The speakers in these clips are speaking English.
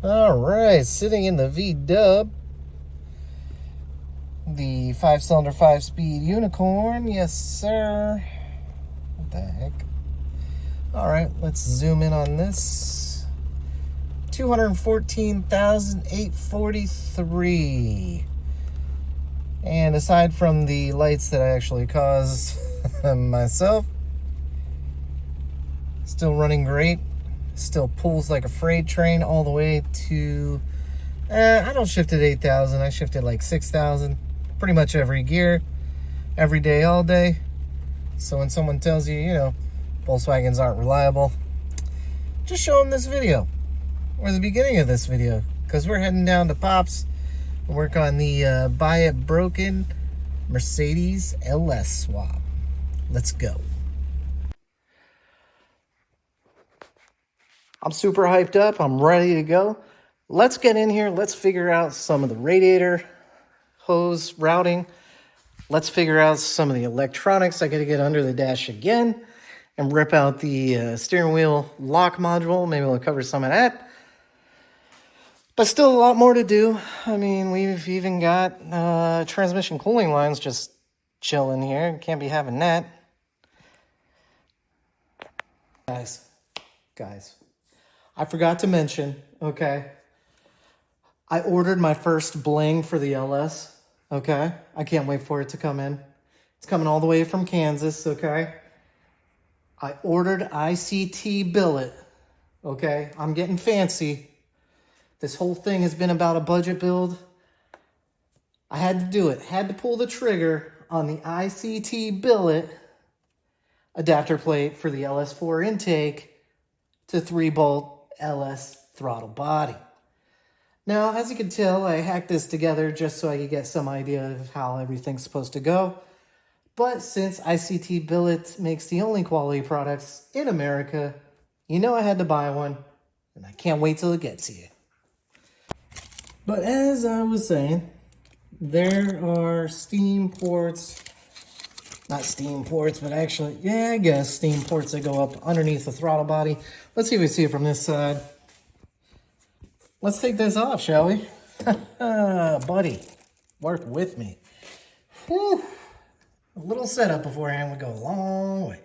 All right, sitting in the V-dub, the 5-cylinder, 5-speed unicorn. Yes, sir. What the heck? All right, let's zoom in on this. 214,843. And aside from the lights that I actually caused myself, still running great. Still pulls like a freight train all the way to, I don't shift at 8,000. I shift at like 6,000. Pretty much every gear, every day, all day. So when someone tells you, Volkswagens aren't reliable, just show them this video, or the beginning of this video, because we're heading down to Pops and work on the Buy It Broken Mercedes LS swap. Let's go. I'm super hyped up. I'm ready to go. Let's get in here. Let's figure out some of the radiator hose routing. Let's figure out some of the electronics. I got to get under the dash again and rip out the steering wheel lock module. Maybe we'll cover some of that. But still a lot more to do. I mean, we've even got transmission cooling lines just chilling here. Can't be having that. Guys. I forgot to mention, okay, I ordered my first bling for the LS, okay? I can't wait for it to come in. It's coming all the way from Kansas, okay? I ordered ICT billet, okay? I'm getting fancy. This whole thing has been about a budget build. I had to do it. Had to pull the trigger on the ICT billet adapter plate for the LS4 intake to 3-bolt LS throttle body. Now, as you can tell, I hacked this together just so I could get some idea of how everything's supposed to go. But since ICT Billet makes the only quality products in America, I had to buy one, and I can't wait till it gets here. But as I was saying, there are steam ports, not steam ports, but actually, yeah, I guess steam ports that go up underneath the throttle body. Let's see if we see it from this side. Let's take this off, shall we? Buddy, work with me. Whew. A little setup beforehand would go a long way.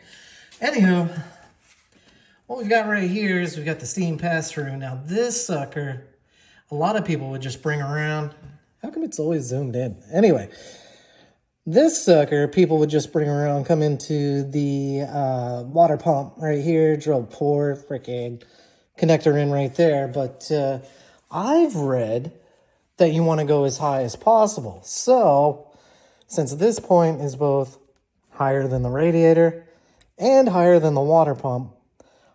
Anywho, what we've got right here is we've got the steam pass-through. Now this sucker, a lot of people would just bring around. How come it's always zoomed in? Anyway, this sucker, people would just bring around, come into the water pump right here, drill port, freaking connector in right there. But I've read that you want to go as high as possible. So, since this point is both higher than the radiator and higher than the water pump,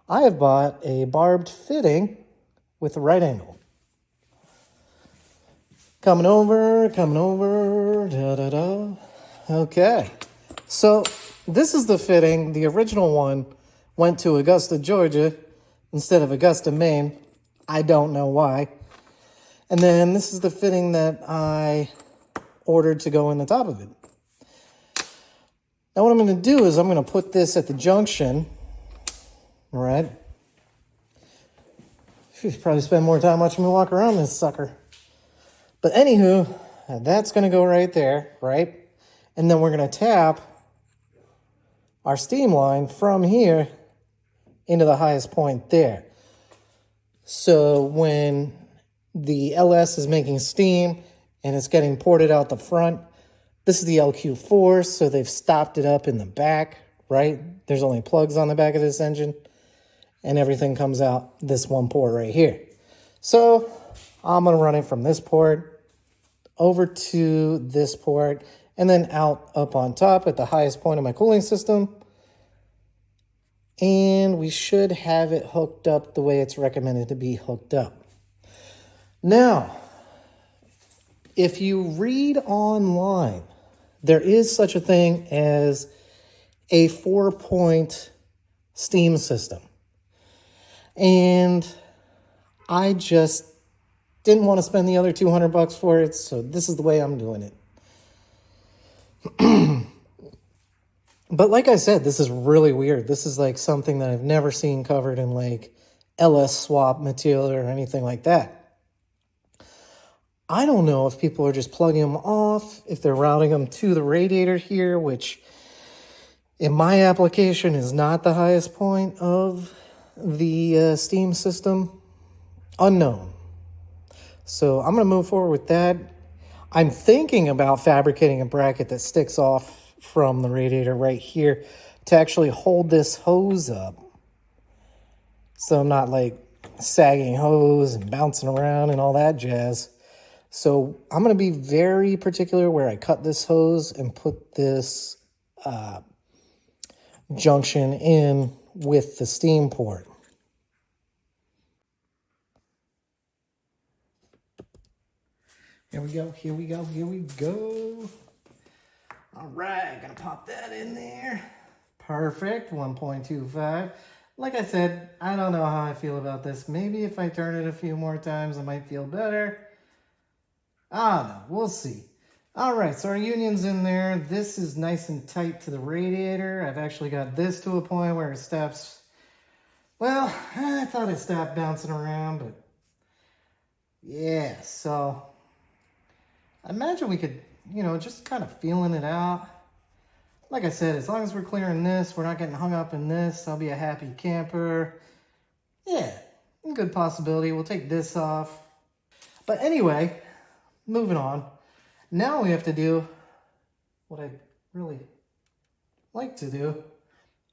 I have bought a barbed fitting with a right angle. Coming over, da-da-da. Okay, so this is the fitting. The original one went to Augusta, Georgia, instead of Augusta, Maine. I don't know why. And then this is the fitting that I ordered to go in the top of it. Now what I'm going to do is I'm going to put this at the junction. All right. Should probably spend more time watching me walk around this sucker. But anywho, that's going to go right there, right? And then we're going to tap our steam line from here into the highest point there. So when the LS is making steam and it's getting ported out the front, this is the LQ4, so they've stopped it up in the back, right? There's only plugs on the back of this engine, and everything comes out this one port right here. So I'm going to run it from this port over to this port, and then out up on top at the highest point of my cooling system. And we should have it hooked up the way it's recommended to be hooked up. Now, if you read online, there is such a thing as a 4-point steam system. And I just didn't want to spend the other $200 for it, so this is the way I'm doing it. But like I said, this is really weird. This is something that I've never seen covered in LS swap material or anything like that. I don't know if people are just plugging them off, if they're routing them to the radiator here, which in my application is not the highest point of the steam system. Unknown. So I'm going to move forward with that. I'm thinking about fabricating a bracket that sticks off from the radiator right here to actually hold this hose up. So I'm not like sagging hose and bouncing around and all that jazz. So I'm going to be very particular where I cut this hose and put this junction in with the steam port. Here we go, here we go, here we go. All right, gonna pop that in there. Perfect, 1.25. Like I said, I don't know how I feel about this. Maybe if I turn it a few more times, I might feel better. I don't know, we'll see. All right, so our union's in there. This is nice and tight to the radiator. I've actually got this to a point where it stops. Well, I thought it stopped bouncing around, but yeah, so I imagine we could, just kind of feeling it out. Like I said, as long as we're clearing this, we're not getting hung up in this, I'll be a happy camper. Yeah, good possibility. We'll take this off. But anyway, moving on. Now we have to do what I really like to do.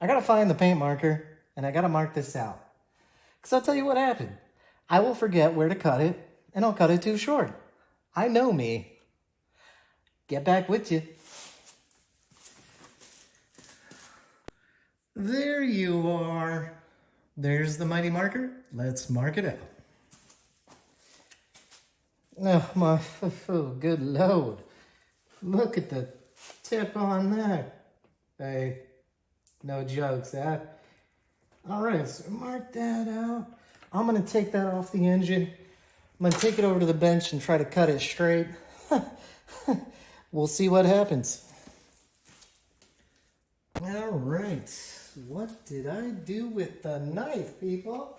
I gotta find the paint marker and I gotta mark this out. Because I'll tell you what happened. I will forget where to cut it and I'll cut it too short. I know me. Get back with you. There you are. There's the mighty marker. Let's mark it out. Oh, my, oh, good Lord. Look at the tip on that. Hey, no jokes, huh? All right, so mark that out. I'm going to take that off the engine. I'm going to take it over to the bench and try to cut it straight. We'll see what happens. All right. What did I do with the knife, people?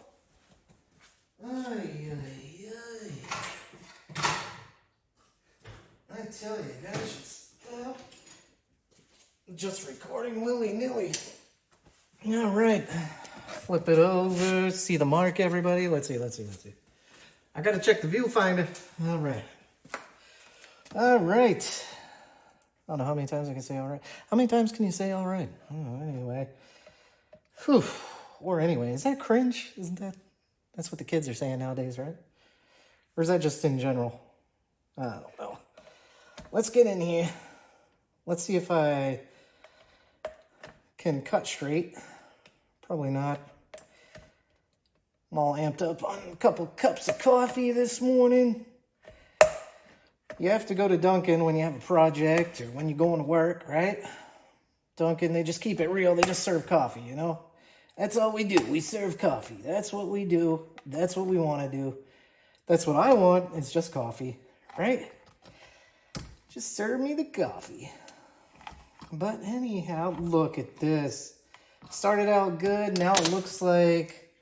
Ay, ay, ay. I tell you, guys, should stop just recording willy-nilly. All right. Flip it over. See the mark, everybody? Let's see. I got to check the viewfinder. All right. All right. I don't know how many times I can say all right. How many times can you say all right? I don't know, anyway. Whew. Or anyway, is that cringe? Isn't that? That's what the kids are saying nowadays, right? Or is that just in general? I don't know. Let's get in here. Let's see if I can cut straight. Probably not. I'm all amped up on a couple cups of coffee this morning. You have to go to Dunkin' when you have a project or when you're going to work, right? Dunkin', they just keep it real. They just serve coffee, That's all we do. We serve coffee. That's what we do. That's what we want to do. That's what I want. It's just coffee, right? Just serve me the coffee. But anyhow, look at this. Started out good. Now it looks like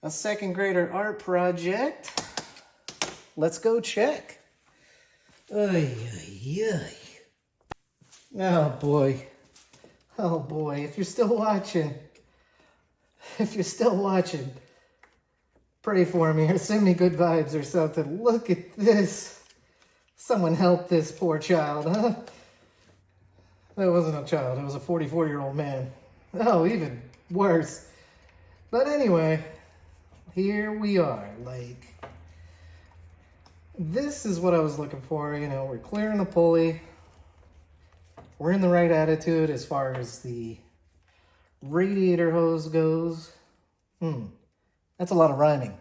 a second grader art project. Let's go check. Ay, ay, ay. Oh boy. Oh boy. If you're still watching, pray for me or send me good vibes or something. Look at this. Someone help this poor child, huh? That wasn't a child. It was a 44-year-old man. Oh, even worse. But anyway, here we are. This is what I was looking for. We're clearing the pulley. We're in the right attitude as far as the radiator hose goes. That's a lot of rhyming.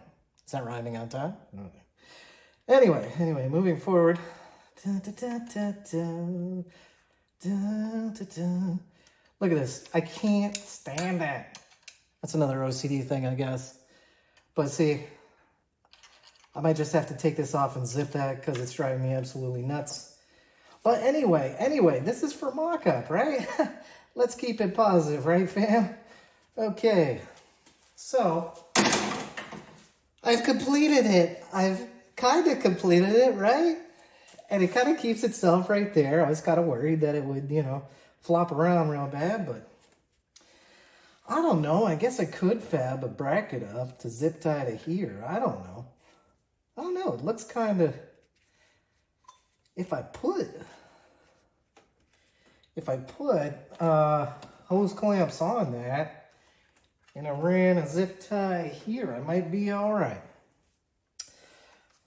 Is that rhyming on time? Anyway, moving forward. Look at this. I can't stand that. That's another OCD thing, I guess. But see, I might just have to take this off and zip that because it's driving me absolutely nuts. But anyway, this is for mock-up, right? Let's keep it positive, right, fam? Okay, so I've completed it. I've kind of completed it, right? And it kind of keeps itself right there. I was kind of worried that it would, you know, flop around real bad, but I don't know. I guess I could fab a bracket up to zip tie to here. I don't know. It looks kind of, if I put hose clamps on that and I ran a zip tie here, I might be all right.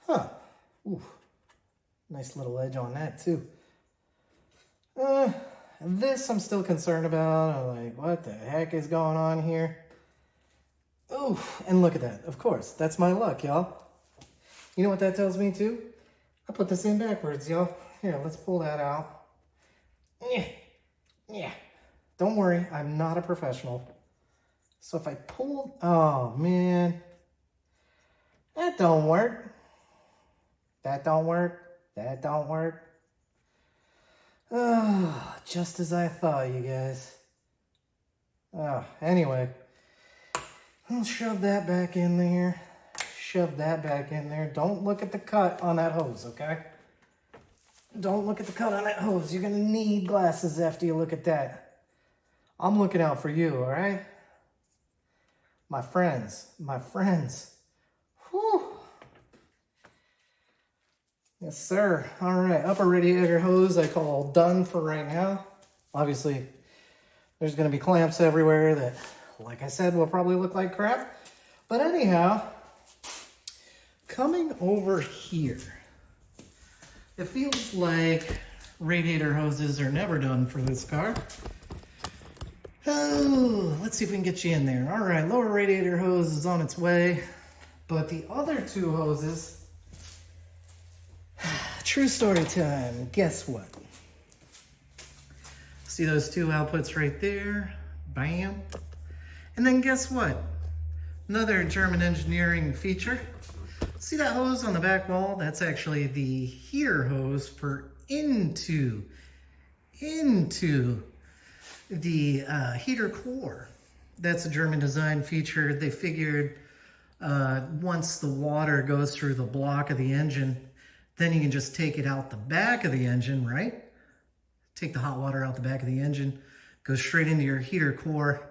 Huh. Ooh. Nice little edge on that too. This I'm still concerned about. I'm like, what the heck is going on here? Ooh, and look at that. Of course, that's my luck, y'all. You know what that tells me too? I put this in backwards, y'all. Here, let's pull that out. Yeah. Don't worry, I'm not a professional. So if I pull, oh man, that don't work. That don't work. That don't work. Oh, just as I thought, you guys. Anyway, I'll shove that back in there. Shove that back in there. Don't look at the cut on that hose, okay? Don't look at the cut on that hose. You're gonna need glasses after you look at that. I'm looking out for you, all right? My friends. Whew. Yes, sir. All right, upper radiator hose I call done for right now. Obviously, there's going to be clamps everywhere that, like I said, will probably look like crap. But anyhow, coming over here, it feels like radiator hoses are never done for this car. Oh, let's see if we can get you in there. All right, lower radiator hose is on its way. But the other two hoses... True story time. Guess what? See those two outputs right there? Bam. And then guess what? Another German engineering feature. See that hose on the back wall? That's actually the heater hose for into the heater core. That's a German design feature. They figured once the water goes through the block of the engine, then you can just take it out the back of the engine, right? Take the hot water out the back of the engine, goes straight into your heater core,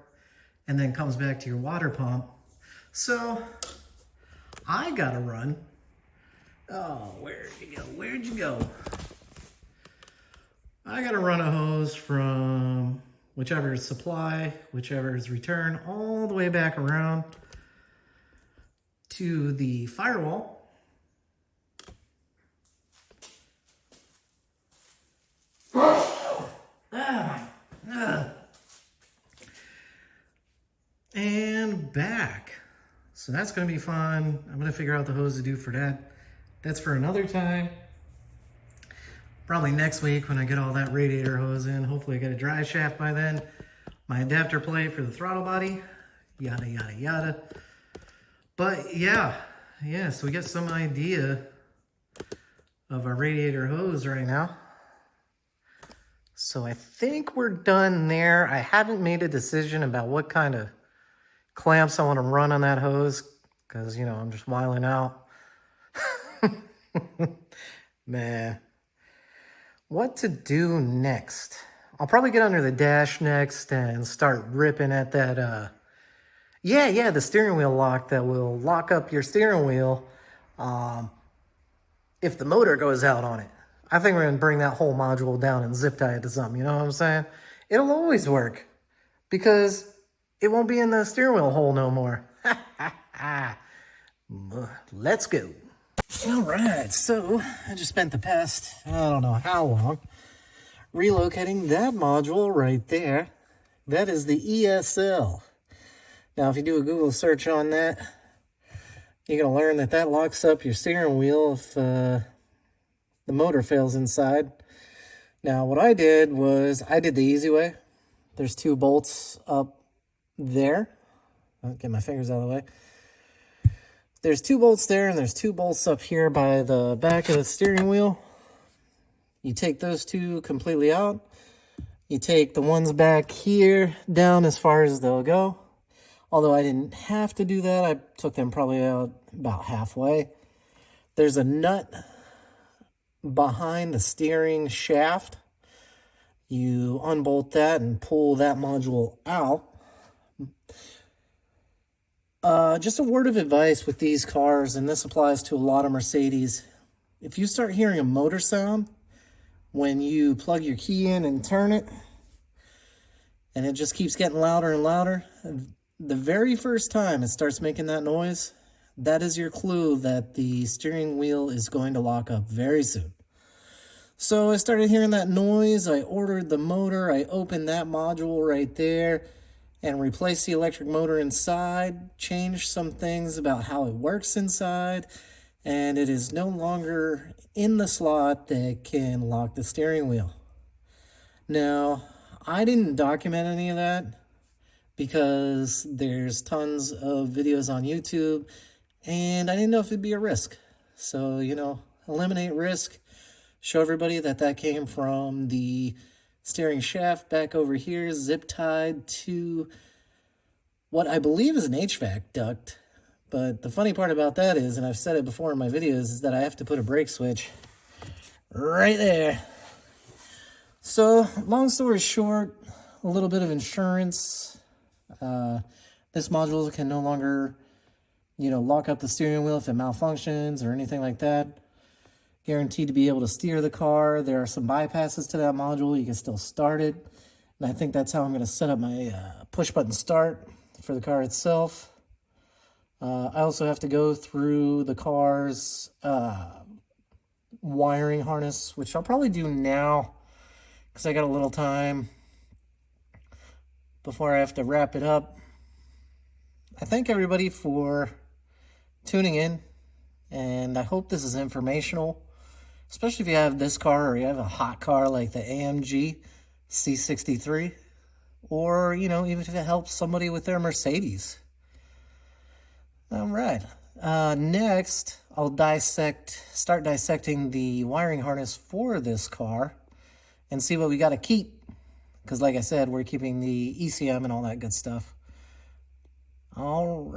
and then comes back to your water pump. So I gotta run. Oh, where'd you go? Where'd you go? I gotta run a hose from whichever is supply, whichever is return, all the way back around to the firewall. And back. So that's going to be fun. I'm going to figure out the hose to do for that. That's for another time. Probably next week when I get all that radiator hose in. Hopefully I get a dry shaft by then. My adapter plate for the throttle body. Yada, yada, yada. But yeah, so we got some idea of our radiator hose right now. So I think we're done there. I haven't made a decision about what kind of clamps I want to run on that hose because, you know, I'm just wiling out. Man. What to do next? I'll probably get under the dash next and start ripping at that, the steering wheel lock that will lock up your steering wheel if the motor goes out on it. I think we're going to bring that whole module down and zip tie it to something, you know what I'm saying? It'll always work because it won't be in the steering wheel hole no more. Let's go. All right, so I just spent the past, I don't know how long, relocating that module right there. That is the ESL. Now, if you do a Google search on that, you're going to learn that that locks up your steering wheel if the motor fails inside. Now, what I did was, I did the easy way. There's two bolts up there. I'll get my fingers out of the way. There's two bolts there, and there's two bolts up here by the back of the steering wheel. You take those two completely out. You take the ones back here down as far as they'll go. Although I didn't have to do that, I took them probably out about halfway. There's a nut behind the steering shaft. You unbolt that and pull that module out. Just a word of advice with these cars, and this applies to a lot of Mercedes. If you start hearing a motor sound when you plug your key in and turn it, and it just keeps getting louder and louder, the very first time it starts making that noise, that is your clue that the steering wheel is going to lock up very soon. So I started hearing that noise. I ordered the motor. I opened that module right there and replaced the electric motor inside, changed some things about how it works inside, and it is no longer in the slot that can lock the steering wheel. Now, I didn't document any of that because there's tons of videos on YouTube, and I didn't know if it'd be a risk. So, eliminate risk. Show everybody that came from the steering shaft back over here, zip tied to what I believe is an HVAC duct. But the funny part about that is, and I've said it before in my videos, is that I have to put a brake switch right there. So, long story short, a little bit of insurance. This module can no longer, lock up the steering wheel if it malfunctions or anything like that. Guaranteed to be able to steer the car. There are some bypasses to that module. You can still start it. And I think that's how I'm going to set up my push button start for the car itself. I also have to go through the car's wiring harness, which I'll probably do now because I got a little time before I have to wrap it up. I thank everybody for tuning in, and I hope this is informational. Especially if you have this car or you have a hot car like the AMG C63, or, even if it helps somebody with their Mercedes. All right. Next, I'll start dissecting the wiring harness for this car and see what we got to keep. Because like I said, we're keeping the ECM and all that good stuff. All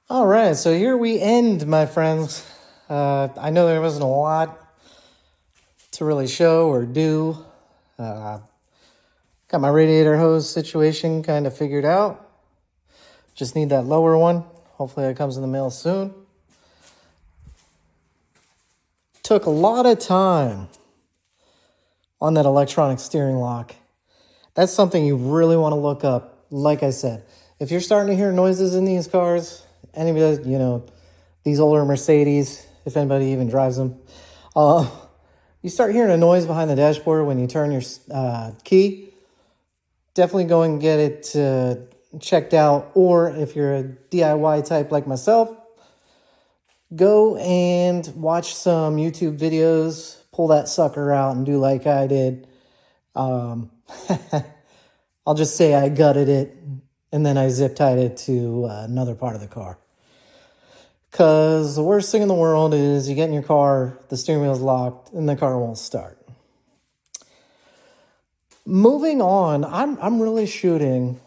right, so here we end, my friends. I know there wasn't a lot to really show or do. Got my radiator hose situation kind of figured out. Just need that lower one. Hopefully it comes in the mail soon. Took a lot of time on that electronic steering lock. That's something you really want to look up. Like I said, if you're starting to hear noises in these cars, anybody, these older Mercedes, if anybody even drives them, you start hearing a noise behind the dashboard when you turn your key, definitely go and get it checked out. Or if you're a DIY type like myself, go and watch some YouTube videos, pull that sucker out and do like I did. I'll just say I gutted it and then I zip tied it to another part of the car. Because the worst thing in the world is you get in your car, the steering wheel's locked, and the car won't start. Moving on, I'm really shooting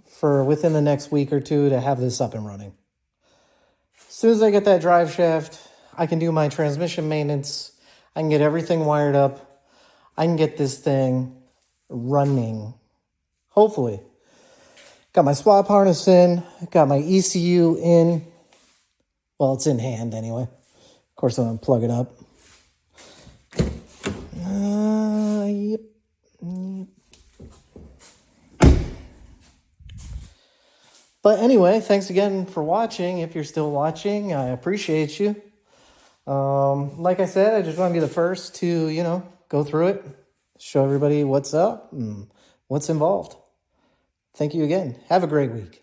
for within the next week or two to have this up and running. As soon as I get that drive shaft, I can do my transmission maintenance. I can get everything wired up. I can get this thing running. Hopefully. Got my swap harness in. Got my ECU in. Well, it's in hand anyway. Of course, I'm going to plug it up. Yep. But anyway, thanks again for watching. If you're still watching, I appreciate you. Like I said, I just want to be the first to, go through it, show everybody what's up and what's involved. Thank you again. Have a great week.